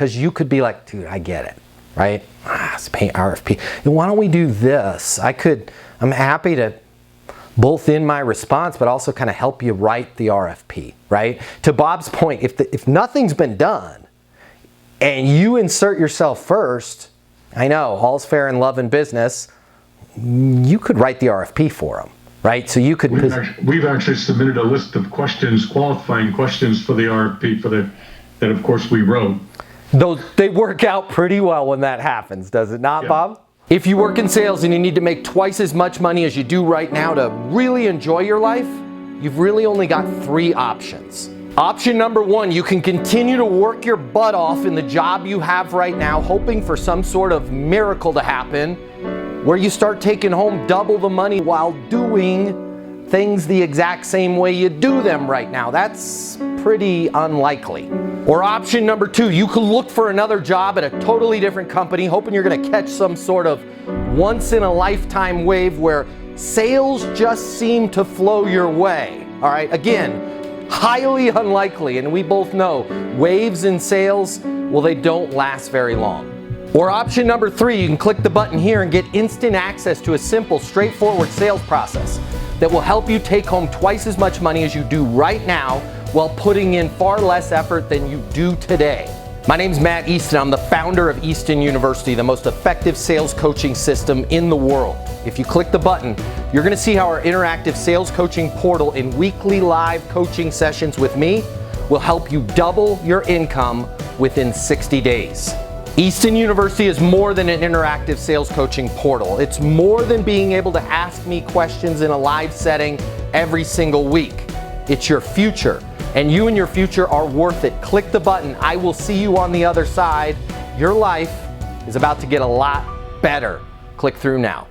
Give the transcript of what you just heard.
Because you could be like, dude, I get it, right? It's paying RFP. And why don't we do this? I'm happy to both in my response, but also kind of help you write the RFP, right? To Bob's point, if nothing's been done and you insert yourself first, I know, all's fair in love and business, you could write the RFP for them, right? So you could... We've actually submitted a list of questions, qualifying questions for the RFP that of course we wrote. They work out pretty well when that happens, does it not, yeah. Bob? If you work in sales and you need to make twice as much money as you do right now to really enjoy your life, you've really only got 3 options. Option number 1, you can continue to work your butt off in the job you have right now, hoping for some sort of miracle to happen, where you start taking home double the money while doing things the exact same way you do them right now. That's pretty unlikely. Or option number 2, you could look for another job at a totally different company, hoping you're gonna catch some sort of once-in-a-lifetime wave where sales just seem to flow your way. All right, again, highly unlikely, and we both know waves in sales, well, they don't last very long. Or option number 3, you can click the button here and get instant access to a simple, straightforward sales process that will help you take home twice as much money as you do right now while putting in far less effort than you do today. My name's Matt Easton. I'm the founder of Easton University, the most effective sales coaching system in the world. If you click the button, you're gonna see how our interactive sales coaching portal and weekly live coaching sessions with me will help you double your income within 60 days. Easton University is more than an interactive sales coaching portal. It's more than being able to ask me questions in a live setting every single week. It's your future, and you and your future are worth it. Click the button. I will see you on the other side. Your life is about to get a lot better. Click through now.